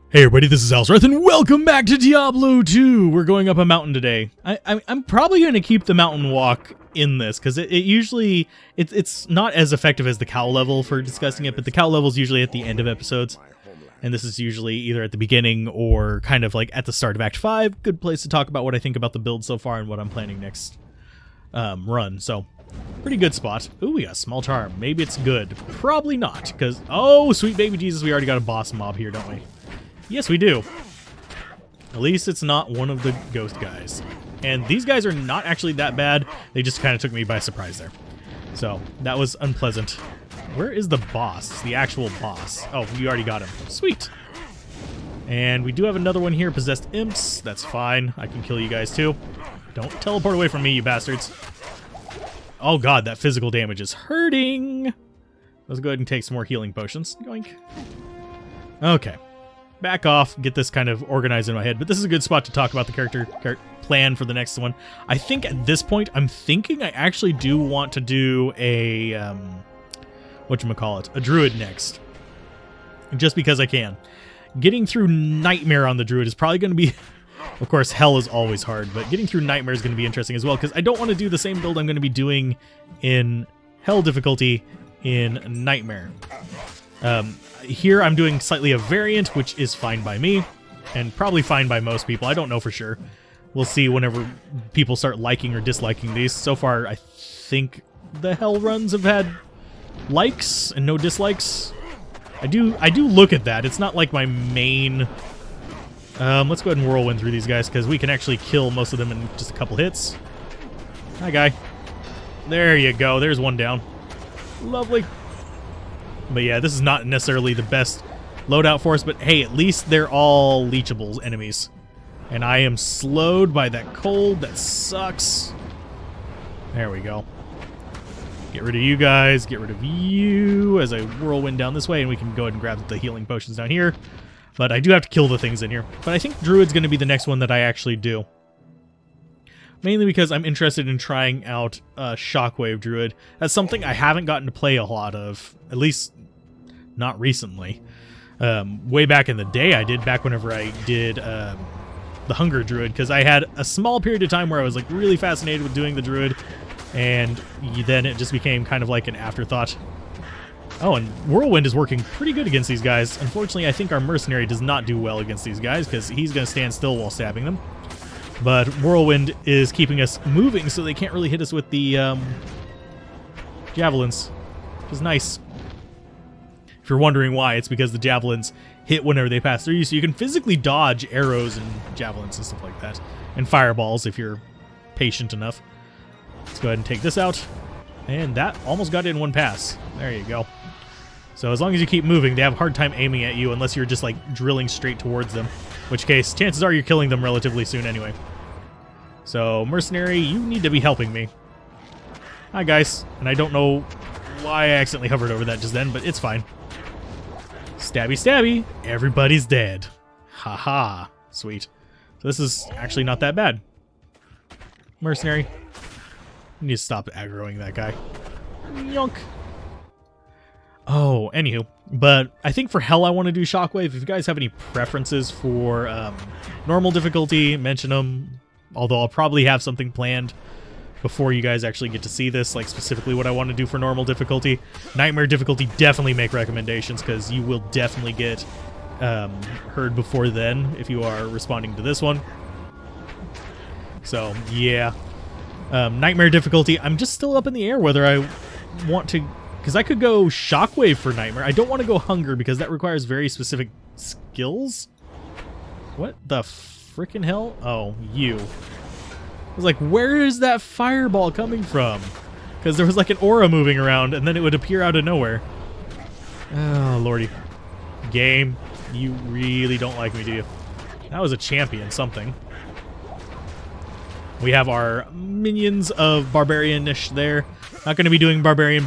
Hey everybody, this is Alzorath, and welcome back to Diablo 2! We're going up a mountain today. I'm probably going to keep the mountain walk in this, because it's not as effective as the cow level for discussing it, but the cow level is usually at the end of episodes, and this is usually either at the beginning or kind of like at the start of Act 5. Good place to talk about what I think about the build so far and what I'm planning next run, so pretty good spot. Ooh, we got a small charm. Maybe it's good. Probably not, because, oh, sweet baby Jesus, we already got a boss mob here, don't we? Yes, we do. At least it's not one of the ghost guys. And these guys are not actually that bad. They just kind of took me by surprise there. So, that was unpleasant. Where is the boss? The actual boss. Oh, we already got him. Sweet. And we do have another one here, Possessed Imps. That's fine. I can kill you guys too. Don't teleport away from me, you bastards. Oh god, that physical damage is hurting. Let's go ahead and take some more healing potions. Yoink. Okay. Back off, get this kind of organized in my head, but this is a good spot to talk about the character plan for the next one. I think at this point, I'm thinking I actually do want to do a, whatchamacallit, a druid next. Just because I can. Getting through Nightmare on the druid is probably going to be, of course, hell is always hard, but getting through Nightmare is going to be interesting as well, because I don't want to do the same build I'm going to be doing in hell difficulty in Nightmare. Here I'm doing slightly a variant, which is fine by me, and probably fine by most people. I don't know for sure. We'll see whenever people start liking or disliking these. So far, I think the hell runs have had likes and no dislikes. I do look at that. It's not like my main... let's go ahead and whirlwind through these guys, because we can actually kill most of them in just a couple hits. Hi, guy. There you go. There's one down. Lovely. But yeah, this is not necessarily the best loadout for us, but hey, at least they're all leechable enemies. And I am slowed by that cold. That sucks. There we go. Get rid of you guys. Get rid of you as I whirlwind down this way, and we can go ahead and grab the healing potions down here. But I do have to kill the things in here. But I think Druid's going to be the next one that I actually do. Mainly because I'm interested in trying out Shockwave Druid. That's something I haven't gotten to play a lot of, at least not recently. Way back in the day I did, back whenever I did the Hunger Druid, because I had a small period of time where I was like really fascinated with doing the Druid, and then it just became kind of like an afterthought. Oh, and Whirlwind is working pretty good against these guys. Unfortunately, I think our Mercenary does not do well against these guys, because he's going to stand still while stabbing them. But Whirlwind is keeping us moving, so they can't really hit us with the javelins, which is nice. If you're wondering why, it's because the javelins hit whenever they pass through you, so you can physically dodge arrows and javelins and stuff like that. And fireballs, if you're patient enough. Let's go ahead and take this out. And that almost got it in one pass. There you go. So as long as you keep moving, they have a hard time aiming at you unless you're just like drilling straight towards them. In which case, chances are you're killing them relatively soon anyway. So, Mercenary, you need to be helping me. Hi, guys. And I don't know why I accidentally hovered over that just then, but it's fine. Stabby, stabby. Everybody's dead. Haha. Sweet. So this is actually not that bad. Mercenary, you need to stop aggroing that guy. Yonk. Oh, anywho. But I think for hell I want to do Shockwave. If you guys have any preferences for normal difficulty, mention them. Although I'll probably have something planned before you guys actually get to see this, like specifically what I want to do for normal difficulty. Nightmare difficulty, definitely make recommendations, because you will definitely get heard before then if you are responding to this one. So, yeah. Nightmare difficulty, I'm just still up in the air whether I want to... Because I could go Shockwave for Nightmare. I don't want to go Hunger because that requires very specific skills. What the frickin' hell? Oh, you. I was like, where is that fireball coming from? Because there was like an aura moving around and then it would appear out of nowhere. Oh, lordy. Game, you really don't like me, do you? That was a champion something. We have our minions of Barbarian-ish there. Not going to be doing Barbarian.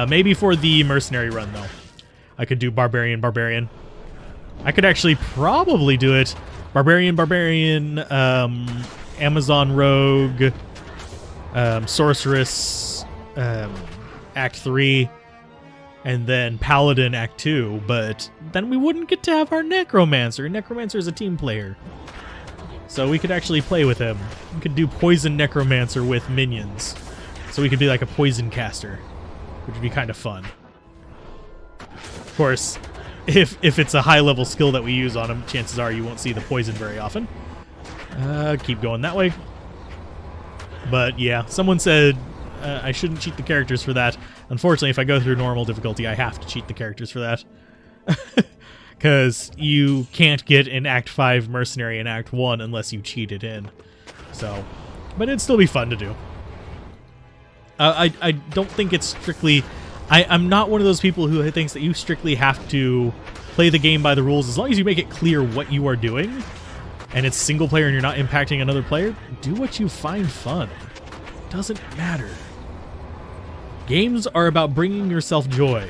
Maybe for the Mercenary run, though. I could do Barbarian. I could actually probably do it Barbarian, Amazon Rogue, Sorceress, Act 3, and then Paladin Act 2, but then we wouldn't get to have our Necromancer. Necromancer is a team player. So we could actually play with him. We could do Poison Necromancer with minions. So we could be like a poison caster, which would be kind of fun. Of course, if it's a high-level skill that we use on him, chances are you won't see the poison very often. Keep going that way. But yeah, someone said I shouldn't cheat the characters for that. Unfortunately, if I go through normal difficulty, I have to cheat the characters for that. Because you can't get an Act 5 mercenary in Act 1 unless you cheat it in. So, but it'd still be fun to do. I don't think it's strictly... I'm not one of those people who thinks that you strictly have to play the game by the rules. As long as you make it clear what you are doing, and it's single player and you're not impacting another player, do what you find fun. Doesn't matter. Games are about bringing yourself joy.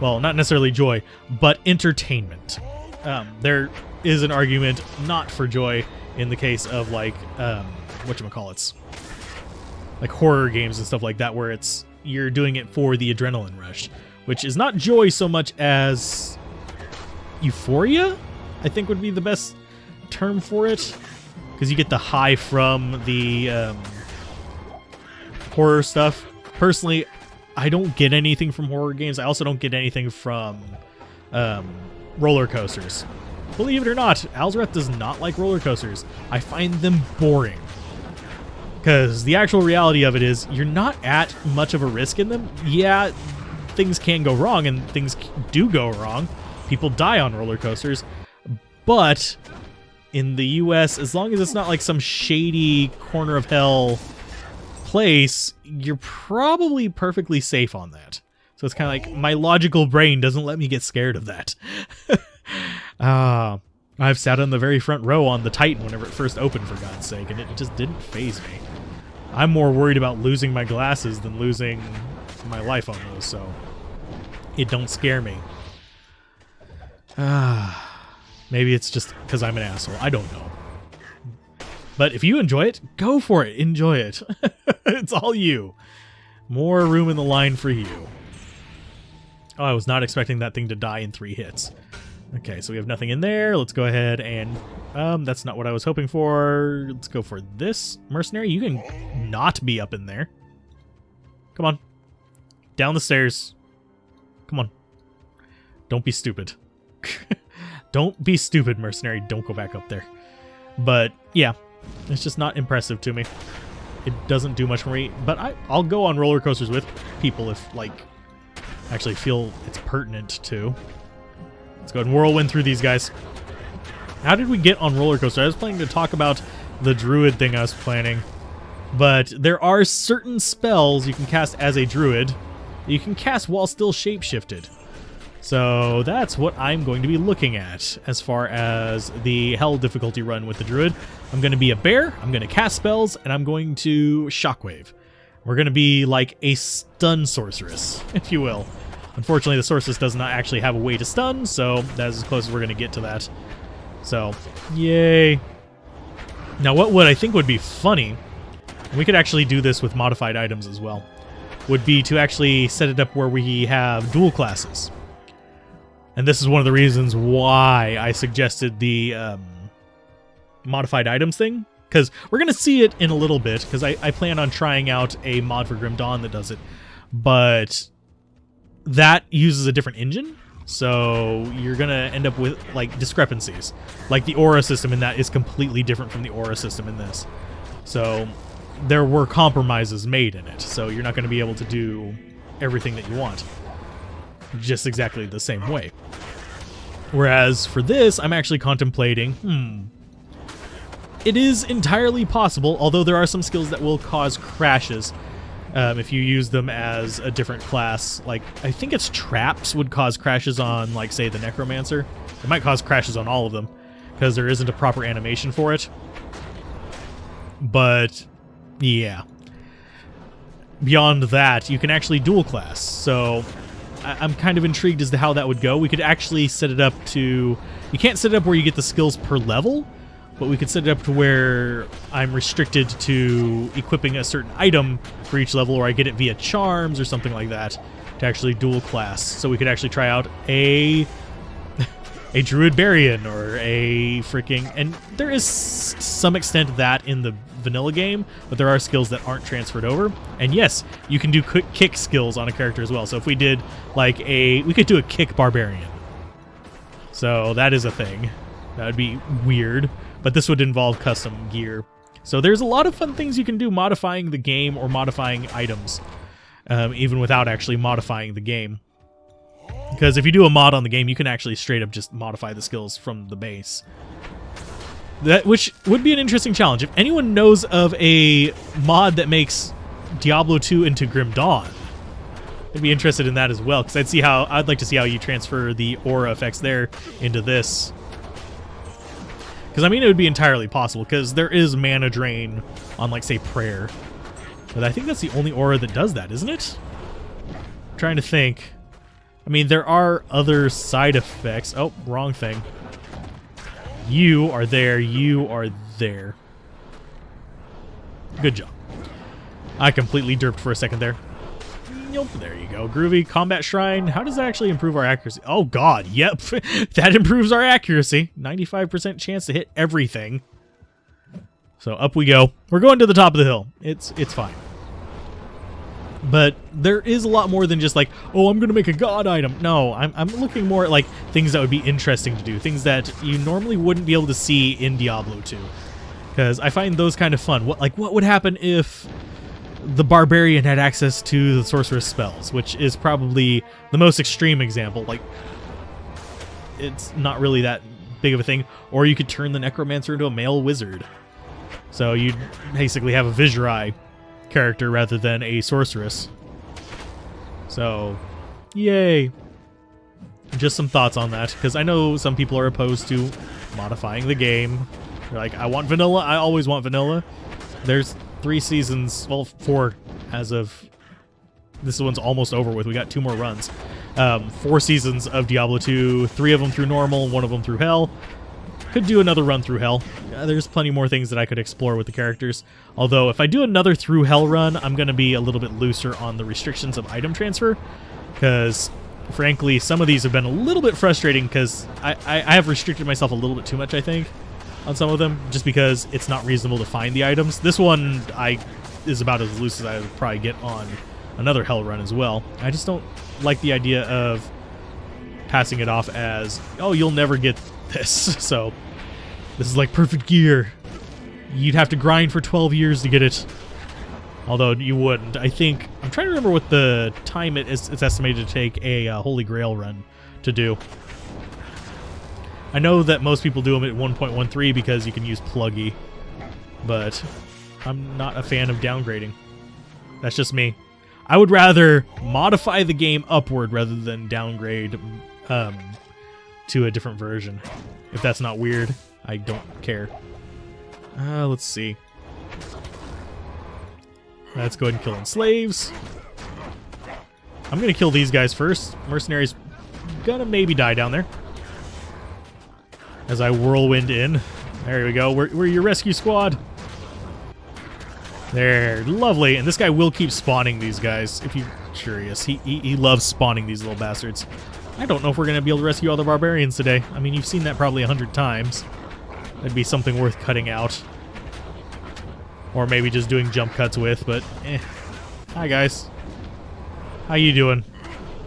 Well, not necessarily joy, but entertainment. There is an argument not for joy in the case of like whatchamacallits, like horror games and stuff like that, where it's you're doing it for the adrenaline rush, which is not joy so much as euphoria, I think would be the best term for it, because you get the high from the horror stuff. Personally, I don't get anything from horror games. I also don't get anything from roller coasters. Believe it or not, Alzorath does not like roller coasters. I find them boring. Because the actual reality of it is, you're not at much of a risk in them. Yeah, things can go wrong, and things do go wrong. People die on roller coasters. But in the US, as long as it's not like some shady corner of hell place, you're probably perfectly safe on that. So it's kind of like my logical brain doesn't let me get scared of that. I've sat on the very front row on the Titan whenever it first opened, for God's sake, and it just didn't faze me. I'm more worried about losing my glasses than losing my life on those, so it don't scare me. Maybe it's just because I'm an asshole. I don't know. But if you enjoy it, go for it. Enjoy it. It's all you. More room in the line for you. Oh, I was not expecting that thing to die in 3 hits. Okay, so we have nothing in there. Let's go ahead and... that's not what I was hoping for. Let's go for this mercenary. You can not be up in there. Come on. Down the stairs. Come on. Don't be stupid. Don't be stupid, mercenary. Don't go back up there. But, yeah. It's just not impressive to me. It doesn't do much for me. But I'll go on roller coasters with people if, like, actually feel it's pertinent to. Let's go ahead and whirlwind through these guys. How did we get on roller coaster? I was planning to talk about the druid thing I was planning. But there are certain spells you can cast as a druid that you can cast while still shapeshifted. So that's what I'm going to be looking at as far as the hell difficulty run with the druid. I'm going to be a bear, I'm going to cast spells, and I'm going to shockwave. We're going to be like a stun sorceress, if you will. Unfortunately, the sorceress does not actually have a way to stun, so that's as close as we're going to get to that. So, yay. Now, what would I think would be funny, and we could actually do this with modified items as well, would be to actually set it up where we have dual classes. And this is one of the reasons why I suggested the modified items thing, because we're going to see it in a little bit, because I plan on trying out a mod for Grim Dawn that does it, but that uses a different engine, so you're going to end up with like discrepancies. Like the aura system in that is completely different from the aura system in this. So there were compromises made in it, so you're not going to be able to do everything that you want just exactly the same way. Whereas for this, I'm actually contemplating, it is entirely possible, although there are some skills that will cause crashes if you use them as a different class. Like, I think it's traps would cause crashes on, like, say, the Necromancer. It might cause crashes on all of them, because there isn't a proper animation for it. But, yeah. Beyond that, you can actually dual class, so I'm kind of intrigued as to how that would go. We could actually set it up to... You can't set it up where you get the skills per level, but we could set it up to where I'm restricted to equipping a certain item for each level, or I get it via charms or something like that. to actually dual class, so we could actually try out a Druid Barbarian or a freaking... And there is some extent of that in the vanilla game, but there are skills that aren't transferred over. And yes, you can do quick kick skills on a character as well. So if we did like we could do a kick Barbarian. So that is a thing. That would be weird, but this would involve custom gear. So there's a lot of fun things you can do modifying the game or modifying items, even without actually modifying the game. Because if you do a mod on the game, you can actually straight up just modify the skills from the base. Which would be an interesting challenge. If anyone knows of a mod that makes Diablo 2 into Grim Dawn, I'd be interested in that as well, because I'd like to see how you transfer the aura effects there into this. Because I mean, it would be entirely possible, because there is mana drain on, like, say, prayer. But I think that's the only aura that does that, isn't it? I'm trying to think. I mean, there are other side effects. Oh, wrong thing. You are there. You are there. Good job. I completely derped for a second there. Nope, there you go. Groovy. Combat Shrine. How does that actually improve our accuracy? Oh, God. Yep. That improves our accuracy. 95% chance to hit everything. So up we go. We're going to the top of the hill. It's fine. But there is a lot more than just like, oh, I'm going to make a god item. No, I'm looking more at like things that would be interesting to do. Things that you normally wouldn't be able to see in Diablo 2. Because I find those kind of fun. What would happen if the Barbarian had access to the Sorceress spells? Which is probably the most extreme example. Like, it's not really that big of a thing. Or you could turn the Necromancer into a male wizard. So you'd basically have a Visurai character rather than a sorceress. So, yay. Just some thoughts on that, because I know some people are opposed to modifying the game. They're like, I want vanilla. I always want vanilla. There's 3 seasons, well, 4 as of... This one's almost over with. We got 2 more runs. 4 seasons of Diablo 2, 3 of them through normal, 1 of them through hell. Could do another run through hell. There's plenty more things that I could explore with the characters. Although, if I do another through hell run, I'm going to be a little bit looser on the restrictions of item transfer. Because, frankly, some of these have been a little bit frustrating because I have restricted myself a little bit too much, I think, on some of them. Just because it's not reasonable to find the items. This one is about as loose as I would probably get on another hell run as well. I just don't like the idea of passing it off as, oh, you'll never get this. So this is like perfect gear. You'd have to grind for 12 years to get it. Although you wouldn't. I think, I'm trying to remember what the time it's estimated to take a Holy Grail run to do. I know that most people do them at 1.13 because you can use Pluggy. But I'm not a fan of downgrading. That's just me. I would rather modify the game upward rather than downgrade to a different version. If that's not weird, I don't care. Let's see. Let's go ahead and kill slaves. I'm gonna kill these guys first. Mercenary's gonna maybe die down there. As I whirlwind in. There we go. We're your rescue squad. There, lovely. And this guy will keep spawning these guys, if you're curious. He loves spawning these little bastards. I don't know if we're going to be able to rescue all the barbarians today. I mean, you've seen that probably 100 times. That'd be something worth cutting out. Or maybe just doing jump cuts with, but eh. Hi, guys. How you doing?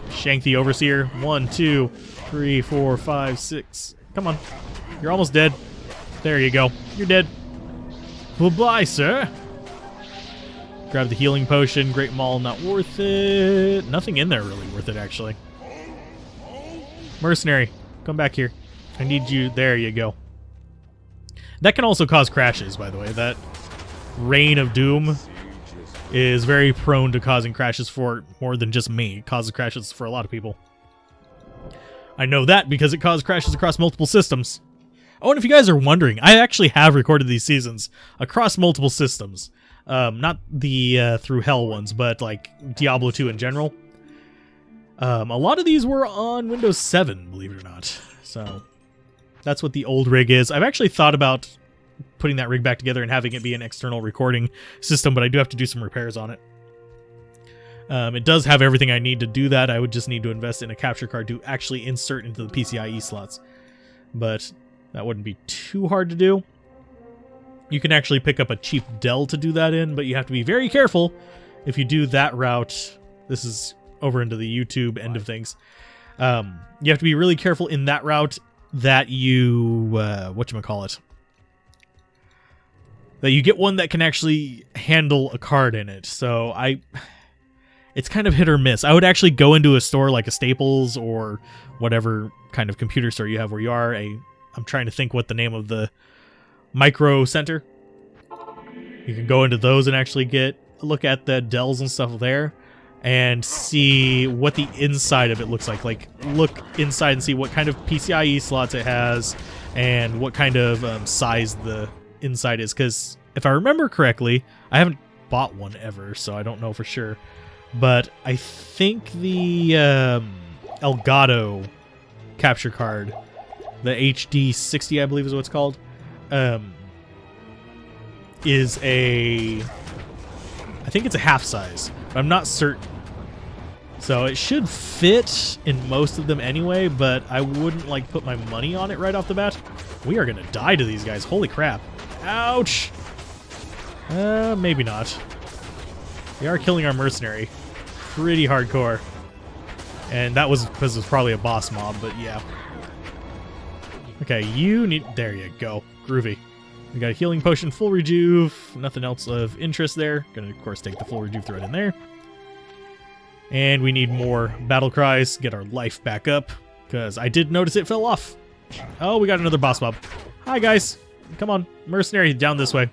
Shank the Overseer. 1, 2, 3, 4, 5, 6. Come on. You're almost dead. There you go. You're dead. Bye-bye, sir. Grab the healing potion. Great Maul, not worth it. Nothing in there really worth it, actually. Mercenary, come back here. I need you. There you go. That can also cause crashes, by the way. That Reign of Doom is very prone to causing crashes for more than just me. It causes crashes for a lot of people. I know that because it caused crashes across multiple systems. Oh, and if you guys are wondering, I actually have recorded these seasons across multiple systems. Not the Through Hell ones, but like Diablo 2 in general. A lot of these were on Windows 7, believe it or not. So that's what the old rig is. I've actually thought about putting that rig back together and having it be an external recording system, but I do have to do some repairs on it. It does have everything I need to do that. I would just need to invest in a capture card to actually insert into the PCIe slots. But that wouldn't be too hard to do. You can actually pick up a cheap Dell to do that in, but you have to be very careful if you do that route. This is over into the YouTube end of things. You have to be really careful in that route that you, whatchamacallit, that you get one that can actually handle a card in it. So it's kind of hit or miss. I would actually go into a store like a Staples or whatever kind of computer store you have where you are. I'm trying to think what the name of the Micro Center. You can go into those and actually look at the Dells and stuff there and see what the inside of it looks like. Like, look inside and see what kind of PCIe slots it has and what kind of size the inside is. Because if I remember correctly, I haven't bought one ever, so I don't know for sure. But I think the Elgato capture card, the HD60, I believe is what it's called, is I think it's a half size, but I'm not certain. So it should fit in most of them anyway, but I wouldn't like put my money on it right off the bat. We are gonna die to these guys. Holy crap. Ouch. Maybe not. They are killing our mercenary pretty hardcore. And that was because it was probably a boss mob, but yeah. Okay, there you go. Groovy. We got a healing potion, full rejuve, nothing else of interest there. Gonna, of course, take the full rejuve, throw it in there. And we need more battle cries, get our life back up, because I did notice it fell off. Oh, we got another boss mob. Hi, guys. Come on, mercenary, down this way.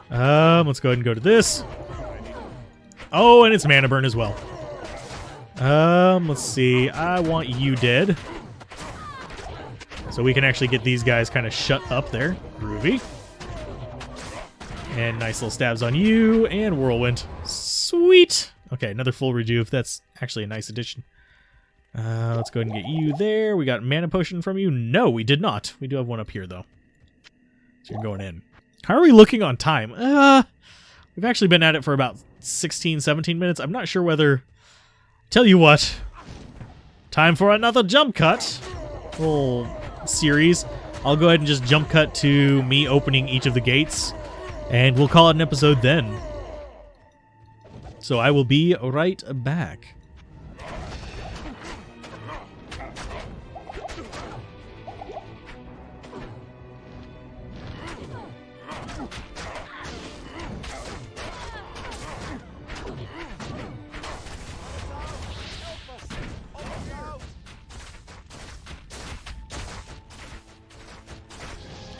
Let's go ahead and go to this. Oh, and it's mana burn as well. Let's see. I want you dead. So we can actually get these guys kind of shut up there. Groovy. And nice little stabs on you. And whirlwind. Sweet. Okay, another full rejuve. That's actually a nice addition. Let's go ahead and get you there. We got mana potion from you. No, we did not. We do have one up here, though. So you're going in. How are we looking on time? We've actually been at it for about 16, 17 minutes. I'm not sure whether... Tell you what. Time for another jump cut. Little series. I'll go ahead and just jump cut to me opening each of the gates. And we'll call it an episode then. So I will be right back.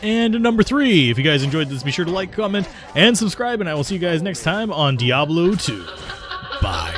And number 3, if you guys enjoyed this, be sure to like, comment, and subscribe, and I will see you guys next time on Diablo 2. Bye.